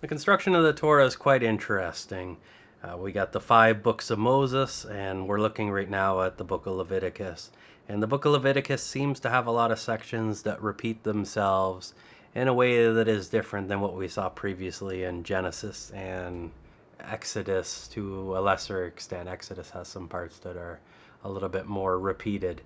The construction of the Torah is quite interesting. We got the 5 books of Moses, and we're looking right now at the book of Leviticus. And the book of Leviticus seems to have a lot of sections that repeat themselves in a way that is different than what we saw previously in Genesis and Exodus to a lesser extent. Exodus has some parts that are a little bit more repeated.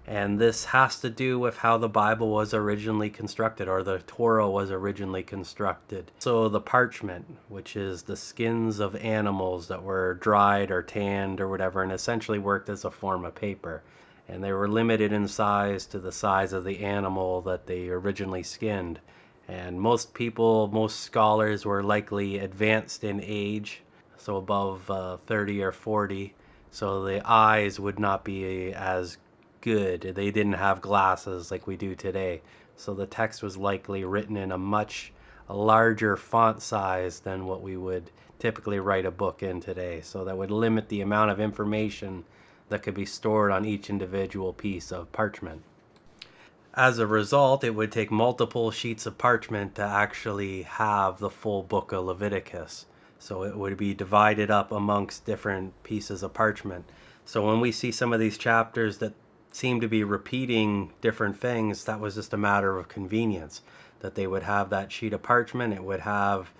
And this has to do with how the Bible was originally constructed, or the Torah was originally constructed. So the parchment, which is the skins of animals that were dried or tanned or whatever, and essentially worked as a form of paper. And they were limited in size to the size of the animal that they originally skinned. And most people, most scholars were likely advanced in age, so above 30 or 40. So the eyes would not be as good. They didn't have glasses like we do today. So the text was likely written in a much larger font size than what we would typically write a book in today. So that would limit the amount of information that could be stored on each individual piece of parchment. As a result, it would take multiple sheets of parchment to actually have the full book of Leviticus. So it would be divided up amongst different pieces of parchment. So when we see some of these chapters that seem to be repeating different things, that was just a matter of convenience, that they would have that sheet of parchment. It would have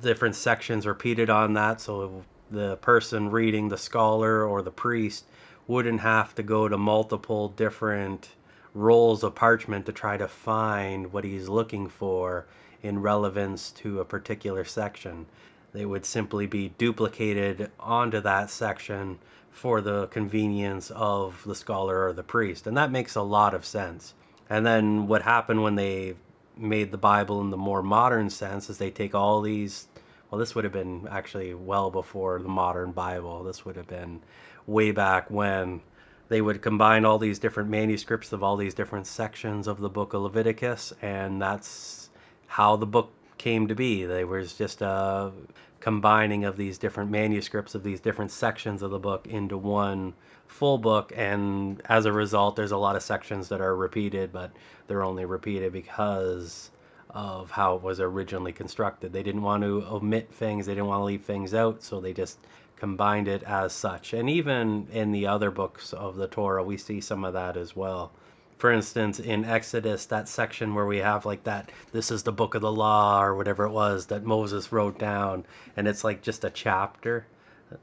different sections repeated on that, so the person reading, the scholar or the priest, wouldn't have to go to multiple different rolls of parchment to try to find what he's looking for in relevance to a particular section. They would simply be duplicated onto that section for the convenience of the scholar or the priest. And that makes a lot of sense. And then what happened when they made the Bible in the more modern sense is they take all these, well, this would have been actually well before the modern Bible. This would have been way back when they would combine all these different manuscripts of all these different sections of the book of Leviticus, and that's how the book came to be. There was just a combining of these different manuscripts of these different sections of the book into one full book, and as a result there's a lot of sections that are repeated, but they're only repeated because of how it was originally constructed. They didn't want to omit things, they didn't want to leave things out, so they just combined it as such. And even in the other books of the Torah we see some of that as well. For instance, in Exodus, that section where we have like that, this is the book of the law or whatever it was that Moses wrote down, and it's like just a chapter,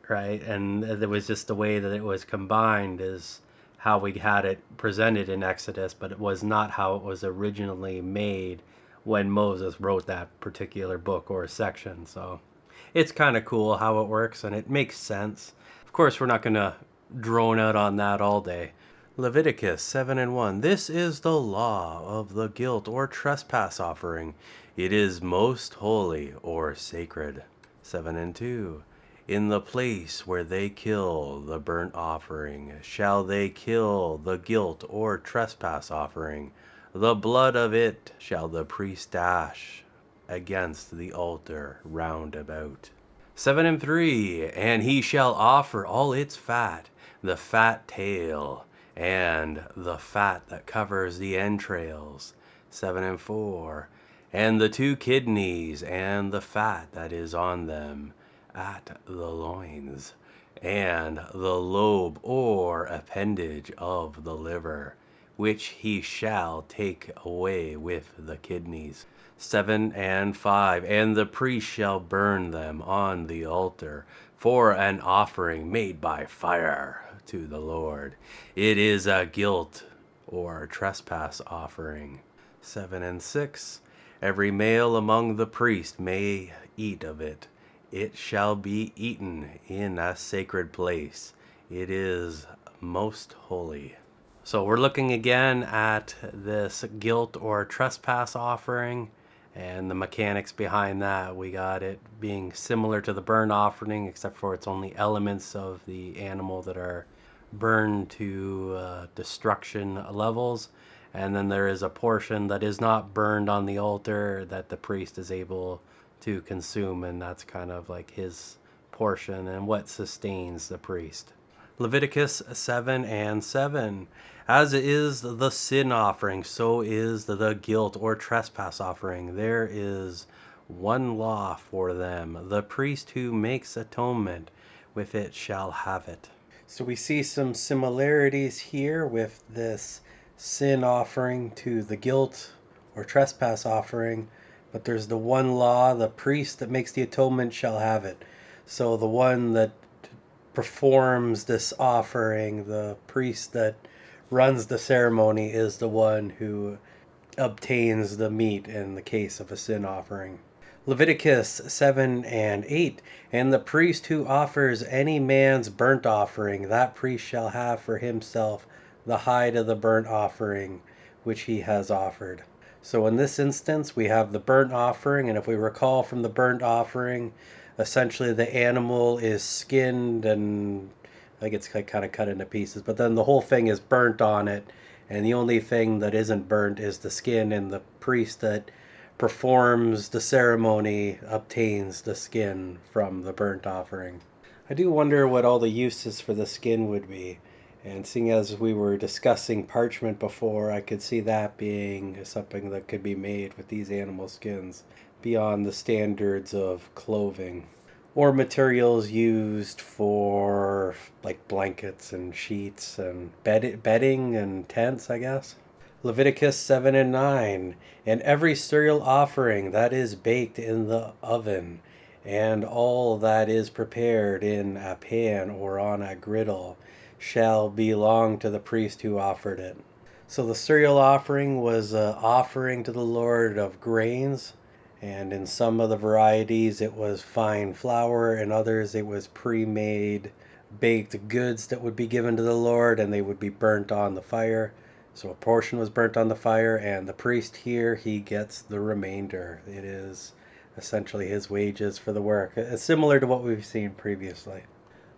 right? And it was just the way that it was combined is how we had it presented in Exodus, but it was not how it was originally made when Moses wrote that particular book or section. So it's kind of cool how it works, and it makes sense. Of course, we're not going to drone out on that all day. Leviticus 7:1. This is the law of the guilt or trespass offering. It is most holy or sacred. 7:2. In the place where they kill the burnt offering, shall they kill the guilt or trespass offering. The blood of it shall the priest dash against the altar round about. 7:3. And he shall offer all its fat, the fat tail, and the fat that covers the entrails. 7:4. And the 2 kidneys, and the fat that is on them, at the loins, and the lobe or appendage of the liver, which he shall take away with the kidneys. 7:5. And the priest shall burn them on the altar for an offering made by fire to the Lord. It is a guilt or trespass offering. 7:6. Every male among the priests may eat of it. It shall be eaten in a sacred place. It is most holy. So we're looking again at this guilt or trespass offering and the mechanics behind that. We got it being similar to the burnt offering, except for it's only elements of the animal that are burned to destruction levels. And then there is a portion that is not burned on the altar that the priest is able to consume, and that's kind of like his portion and what sustains the priest. Leviticus 7:7. As is the sin offering, so is the guilt or trespass offering. There is one law for them. The priest who makes atonement with it shall have it. So we see some similarities here with this sin offering to the guilt or trespass offering, but there's the one law, the priest that makes the atonement shall have it. So the one that performs this offering, the priest that runs the ceremony, is the one who obtains the meat in the case of a sin offering. Leviticus 7 and 8, and the priest who offers any man's burnt offering, that priest shall have for himself the hide of the burnt offering which he has offered. So in this instance, we have the burnt offering, and if we recall from the burnt offering, essentially the animal is skinned and like it's kind of cut into pieces, but then the whole thing is burnt on it, and the only thing that isn't burnt is the skin, and the priest that performs the ceremony obtains the skin from the burnt offering. I do wonder what all the uses for the skin would be. And seeing as we were discussing parchment before, I could see that being something that could be made with these animal skins beyond the standards of clothing. Or materials used for like blankets and sheets and bedding and tents, I guess. Leviticus 7 and 9, and every cereal offering that is baked in the oven, and all that is prepared in a pan or on a griddle, shall belong to the priest who offered it. So the cereal offering was an offering to the Lord of grains, and in some of the varieties it was fine flour, and others it was pre-made baked goods that would be given to the Lord, and they would be burnt on the fire. So a portion was burnt on the fire, and the priest here, he gets the remainder. It is essentially his wages for the work, similar to what we've seen previously.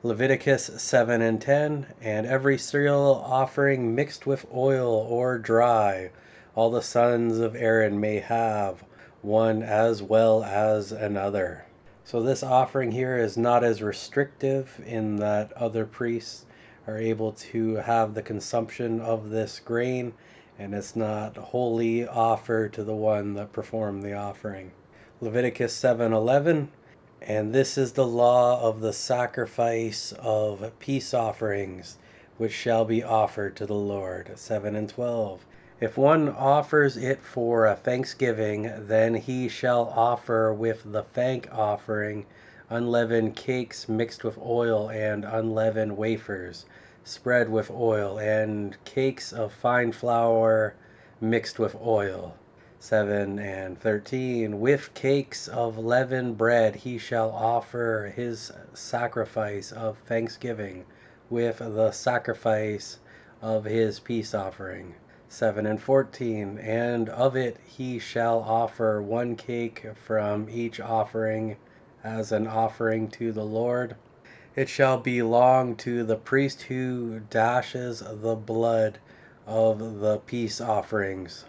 Leviticus 7 and 10, and every cereal offering mixed with oil or dry, all the sons of Aaron may have, one as well as another. So this offering here is not as restrictive in that other priests are able to have the consumption of this grain, and it's not wholly offered to the one that performed the offering. Leviticus 7:11, and this is the law of the sacrifice of peace offerings, which shall be offered to the Lord. 7 and 12. If one offers it for a thanksgiving, then he shall offer with the thank offering unleavened cakes mixed with oil, and unleavened wafers spread with oil, and cakes of fine flour mixed with oil. 7 and 13. With cakes of leavened bread he shall offer his sacrifice of thanksgiving with the sacrifice of his peace offering. 7 and 14. And of it he shall offer one cake from each offering as an offering to the Lord. It shall belong to the priest who dashes the blood of the peace offerings.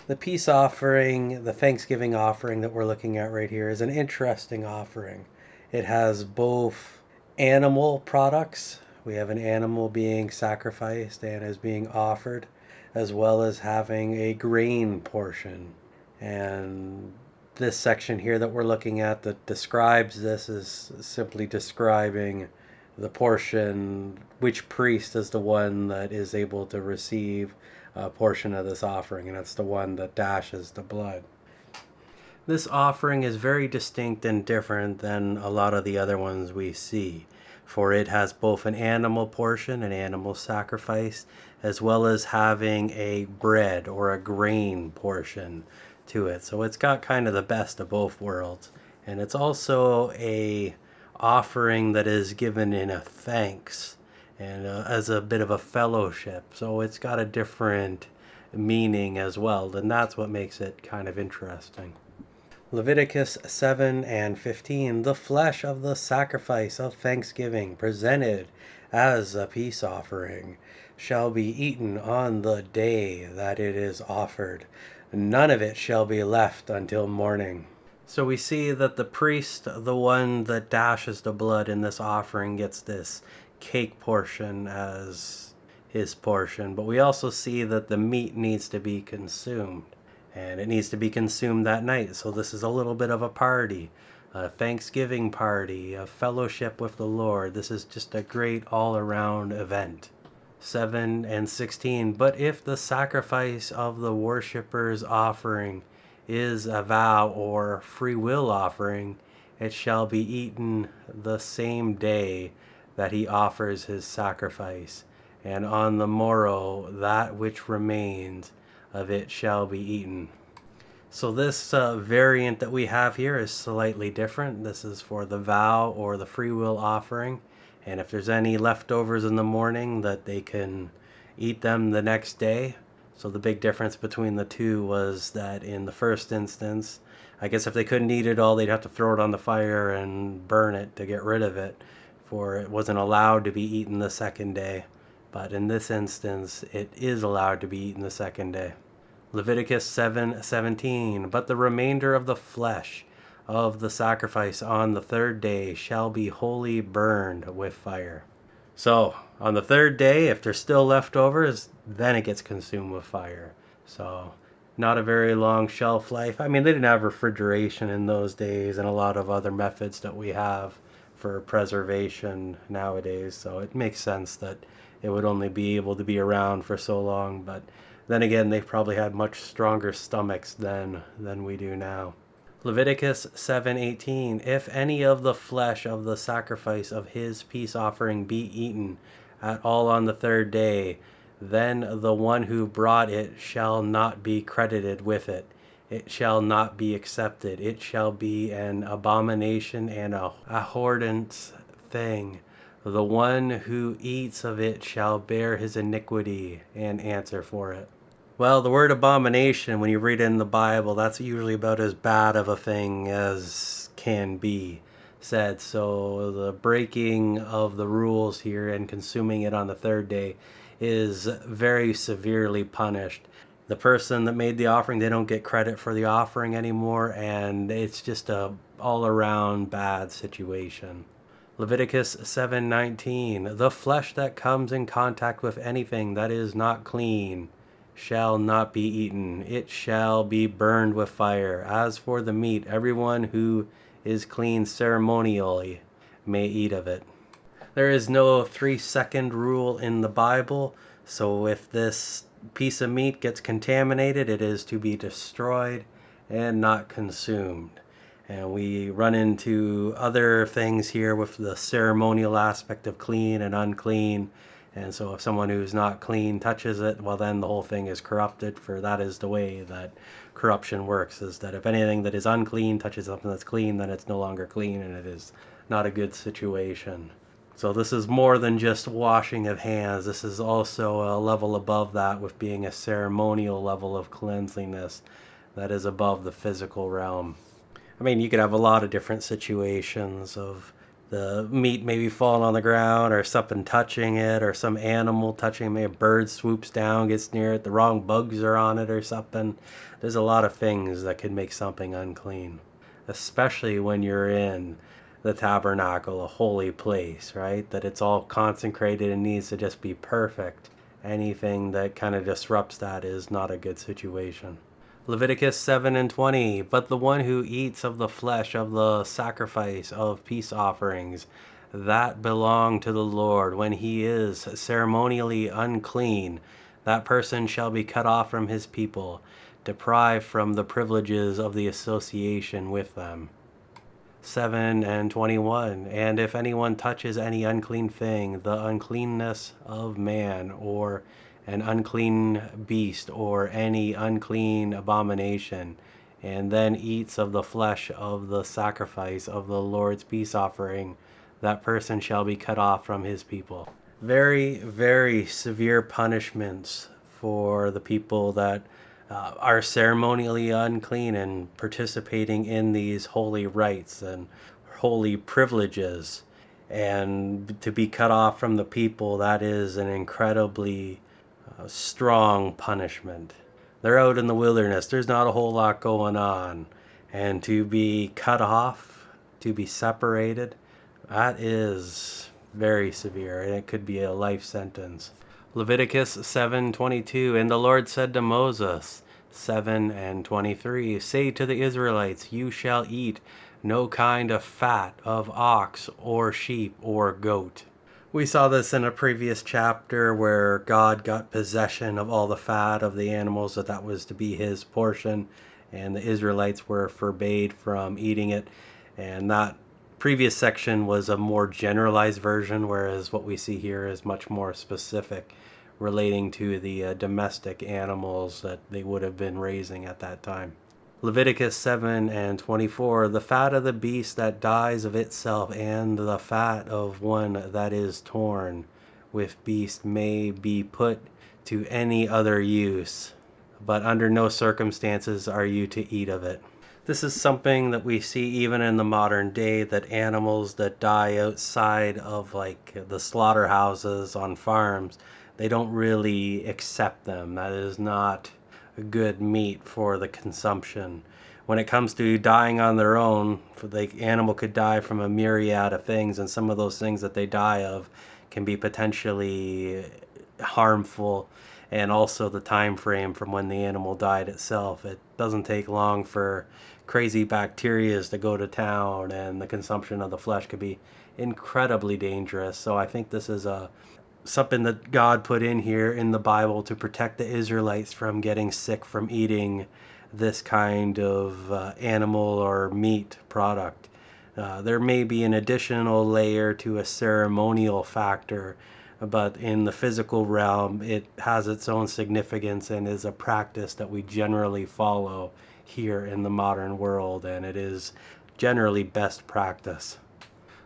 The peace offering, the Thanksgiving offering that we're looking at right here, is an interesting offering. It has both animal products. We have an animal being sacrificed and is being offered, as well as having a grain portion. And this section here that we're looking at that describes this is simply describing the portion, which priest is the one that is able to receive a portion of this offering, and it's the one that dashes the blood. This offering is very distinct and different than a lot of the other ones we see, for it has both an animal portion, an animal sacrifice, as well as having a bread or a grain portion to it. So it's got kind of the best of both worlds. And it's also a offering that is given in a thanks and as a bit of a fellowship. So it's got a different meaning as well, and that's what makes it kind of interesting. Leviticus 7 and 15, the flesh of the sacrifice of thanksgiving presented as a peace offering shall be eaten on the day that it is offered. None of it shall be left until morning. So we see that the priest, the one that dashes the blood in this offering, gets this cake portion as his portion. But we also see that the meat needs to be consumed. and it needs to be consumed that night. So this is a little bit of a party, a Thanksgiving party, a fellowship with the Lord. This is just a great all-around event. 7 and 16. But if the sacrifice of the worshipper's offering is a vow or free will offering, it shall be eaten the same day that he offers his sacrifice, and on the morrow that which remains of it shall be eaten. So this variant that we have here is slightly different. This is for the vow or the free will offering. And if there's any leftovers in the morning, that they can eat them the next day. So the big difference between the two was that in the first instance, I guess if they couldn't eat it all, they'd have to throw it on the fire and burn it to get rid of it, for it wasn't allowed to be eaten the second day. But in this instance, it is allowed to be eaten the second day. Leviticus 7:17. But the remainder of the flesh of the sacrifice on the third day shall be wholly burned with fire. So on the third day, if there's still leftovers, then it gets consumed with fire. So not a very long shelf life. I mean, they didn't have refrigeration in those days and a lot of other methods that we have for preservation nowadays. So it makes sense that it would only be able to be around for so long. But then again, they probably had much stronger stomachs than we do now. Leviticus 7:18. If any of the flesh of the sacrifice of his peace offering be eaten at all on the third day, then the one who brought it shall not be credited with it. It shall not be accepted. It shall be an abomination and a abhorrent thing. The one who eats of it shall bear his iniquity and answer for it. Well, the word abomination, when you read it in the Bible, that's usually about as bad of a thing as can be said. So the breaking of the rules here and consuming it on the third day is very severely punished. The person that made the offering, they don't get credit for the offering anymore, and it's just a all-around bad situation. Leviticus 7:19. The flesh that comes in contact with anything that is not clean shall not be eaten. It shall be burned with fire. As for the meat, everyone who is clean ceremonially may eat of it. There is no 3-second rule in the Bible, so if this piece of meat gets contaminated, it is to be destroyed and not consumed. And we run into other things here with the ceremonial aspect of clean and unclean. And so if someone who's not clean touches it, well, then the whole thing is corrupted, for that is the way that corruption works, is that if anything that is unclean touches something that's clean, then it's no longer clean, and it is not a good situation. So this is more than just washing of hands. This is also a level above that, with being a ceremonial level of cleanliness that is above the physical realm. I mean, you could have a lot of different situations of the meat maybe falling on the ground, or something touching it, or some animal touching it. Maybe a bird swoops down, gets near it, the wrong bugs are on it or something. There's a lot of things that could make something unclean, especially when you're in the tabernacle, a holy place, right? That it's all consecrated and needs to just be perfect. Anything that kind of disrupts that is not a good situation. Leviticus 7:20. But the one who eats of the flesh of the sacrifice of peace offerings that belong to the Lord, when he is ceremonially unclean, that person shall be cut off from his people, deprived from the privileges of the association with them. 7:21. And if anyone touches any unclean thing, the uncleanness of man, or an unclean beast, or any unclean abomination, and then eats of the flesh of the sacrifice of the Lord's peace offering, that person shall be cut off from his people. Very, very severe punishments for the people that are ceremonially unclean and participating in these holy rites and holy privileges. And to be cut off from the people, that is an incredibly strong punishment. They're out in the wilderness, there's not a whole lot going on. And to be cut off, to be separated, that is very severe, and it could be a life sentence. Leviticus 7:22. And the Lord said to Moses, 7 and 23, say to the Israelites, you shall eat no kind of fat of ox or sheep or goat. We saw this in a previous chapter where God got possession of all the fat of the animals, that was to be his portion, and the Israelites were forbade from eating it. And that previous section was a more generalized version, whereas what we see here is much more specific, relating to the domestic animals that they would have been raising at that time. Leviticus 7 and 24, the fat of the beast that dies of itself and the fat of one that is torn with beast may be put to any other use, but under no circumstances are you to eat of it. This is something that we see even in the modern day, that animals that die outside of like the slaughterhouses on farms, they don't really accept them. That is not good meat for the consumption. When it comes to dying on their own, the animal could die from a myriad of things, and some of those things that they die of can be potentially harmful. And also the time frame from when the animal died itself, it doesn't take long for crazy bacteria to go to town, and the consumption of the flesh could be incredibly dangerous. So I think this is something that God put in here in the Bible to protect the Israelites from getting sick from eating this kind of animal or meat product. There may be an additional layer to a ceremonial factor, but in the physical realm, it has its own significance and is a practice that we generally follow here in the modern world, and it is generally best practice.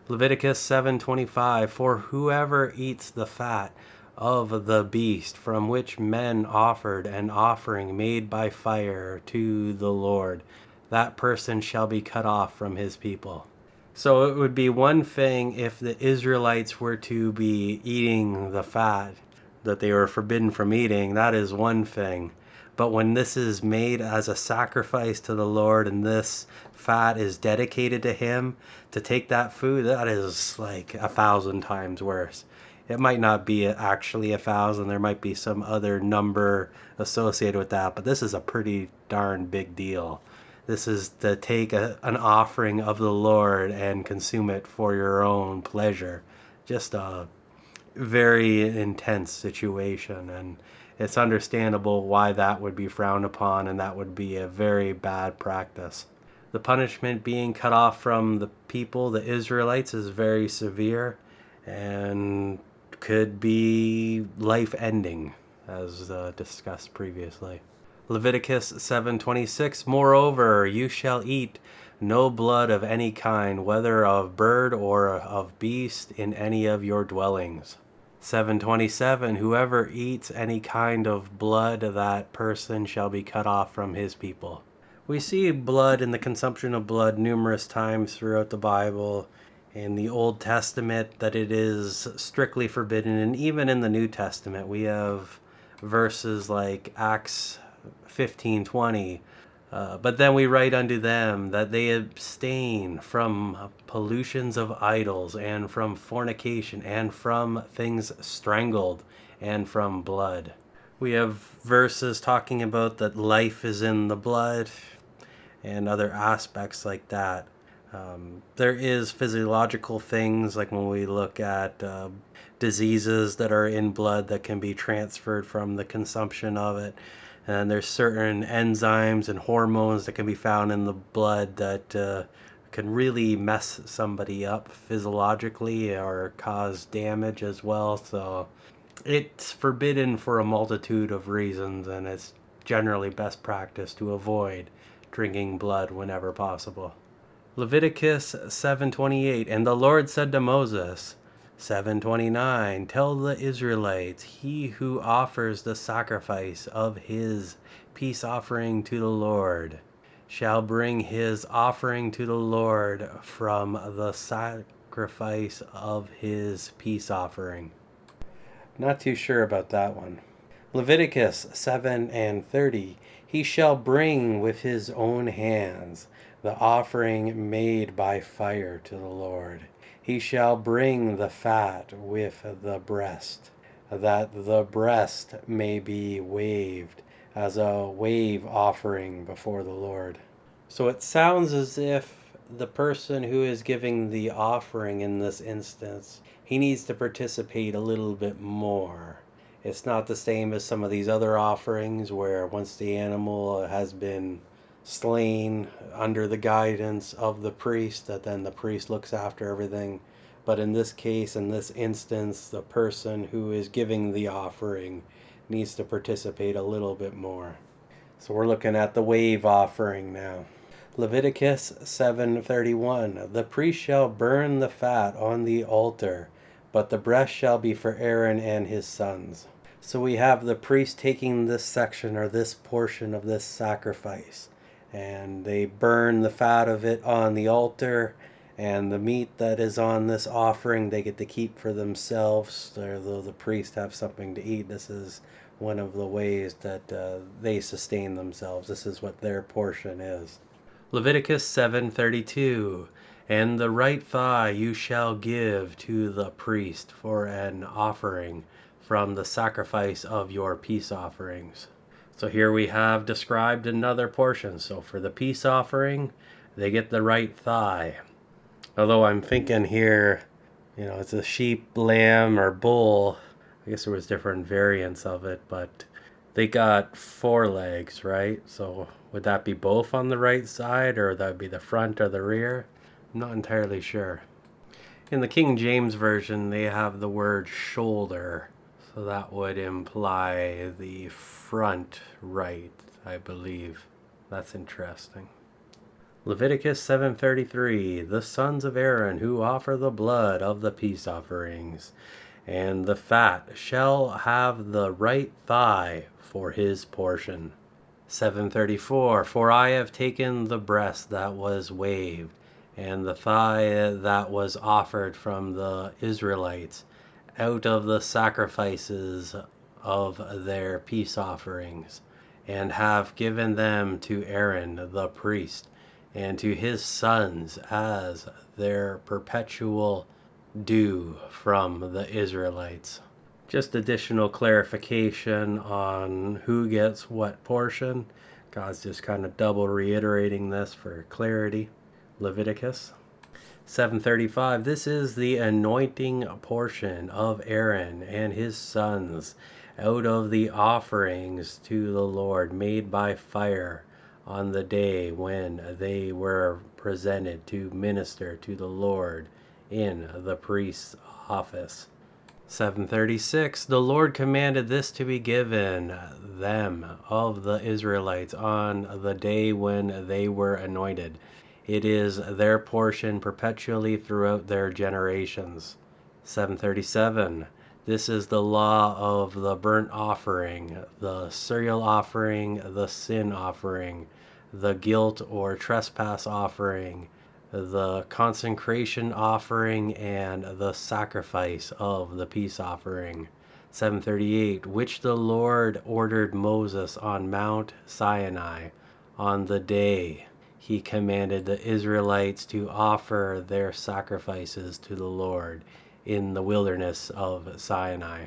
Leviticus 7:25, for whoever eats the fat of the beast from which men offered an offering made by fire to the Lord, that person shall be cut off from his people. So it would be one thing if the Israelites were to be eating the fat that they were forbidden from eating. That is one thing. But when this is made as a sacrifice to the Lord and this fat is dedicated to him, to take that food, that is like 1,000 times worse. It might not be actually 1,000. There might be some other number associated with that, but this is a pretty darn big deal. This is to take an offering of the Lord and consume it for your own pleasure. Just a very intense situation, and it's understandable why that would be frowned upon, and that would be a very bad practice. The punishment being cut off from the people, the Israelites, is very severe and could be life-ending, as discussed previously. Leviticus 7:26, moreover, you shall eat no blood of any kind, whether of bird or of beast, in any of your dwellings. 7:27, whoever eats any kind of blood, that person shall be cut off from his people. We see blood and the consumption of blood numerous times throughout the Bible. In the Old Testament, that it is strictly forbidden, and even in the New Testament we have verses like Acts 15:20, but then we write unto them that they abstain from pollutions of idols, and from fornication, and from things strangled, and from blood. We have verses talking about that life is in the blood, and other aspects like that. There is physiological things, like when we look at diseases that are in blood that can be transferred from the consumption of it. And there's certain enzymes and hormones that can be found in the blood that can really mess somebody up physiologically or cause damage as well. So it's forbidden for a multitude of reasons, and it's generally best practice to avoid drinking blood whenever possible. Leviticus 7:28, and the Lord said to Moses, 7:29, tell the Israelites, he who offers the sacrifice of his peace offering to the Lord shall bring his offering to the Lord from the sacrifice of his peace offering. Not too sure about that one. Leviticus 7:30, he shall bring with his own hands the offering made by fire to the Lord. He shall bring the fat with the breast, that the breast may be waved as a wave offering before the Lord. So it sounds as if the person who is giving the offering in this instance, he needs to participate a little bit more. It's not the same as some of these other offerings where once the animal has been slain under the guidance of the priest, that then the priest looks after everything. But in this case, in this instance, the person who is giving the offering needs to participate a little bit more. So we're looking at the wave offering now. Leviticus 7:31. The priest shall burn the fat on the altar, but the breast shall be for Aaron and his sons. So we have the priest taking this section or this portion of this sacrifice, and they burn the fat of it on the altar, and the meat that is on this offering they get to keep for themselves, although the priest have something to eat. This is one of the ways that they sustain themselves. This is what their portion is. Leviticus 7:32. And the right thigh you shall give to the priest for an offering from the sacrifice of your peace offerings. So here we have described another portion. So for the peace offering, they get the right thigh. Although I'm thinking here, it's a sheep, lamb, or bull. I guess there was different variants of it, but they got 4 legs, right? So would that be both on the right side, or that would be the front or the rear? I'm not entirely sure. In the King James Version, they have the word shoulder, so that would imply the front right, I believe. That's interesting. Leviticus 7:33. The sons of Aaron who offer the blood of the peace offerings and the fat shall have the right thigh for his portion. 7:34. For I have taken the breast that was waved, and the thigh that was offered from the Israelites out of the sacrifices of their peace offerings, and have given them to Aaron the priest, and to his sons as their perpetual due from the Israelites. Just additional clarification on who gets what portion. God's just kind of double reiterating this for clarity. Leviticus 7:35. This is the anointing portion of Aaron and his sons out of the offerings to the Lord made by fire on the day when they were presented to minister to the Lord in the priest's office. 7:36. The Lord commanded this to be given them of the Israelites on the day when they were anointed. It is their portion perpetually throughout their generations. 7:37. This is the law of the burnt offering, the cereal offering, the sin offering, the guilt or trespass offering, the consecration offering, and the sacrifice of the peace offering. 7:38. Which the Lord ordered Moses on Mount Sinai on the day he commanded the Israelites to offer their sacrifices to the Lord in the wilderness of Sinai.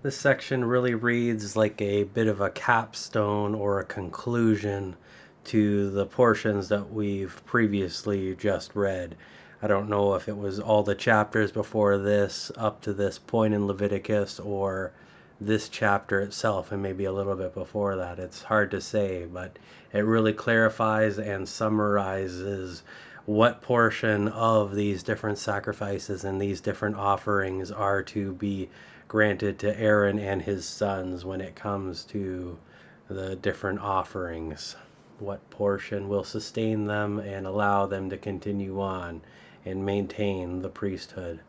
This section really reads like a bit of a capstone or a conclusion to the portions that we've previously just read. I don't know if it was all the chapters before this up to this point in Leviticus, or this chapter itself and maybe a little bit before that. It's hard to say, but it really clarifies and summarizes what portion of these different sacrifices and these different offerings are to be granted to Aaron and his sons when it comes to the different offerings. What portion will sustain them and allow them to continue on and maintain the priesthood.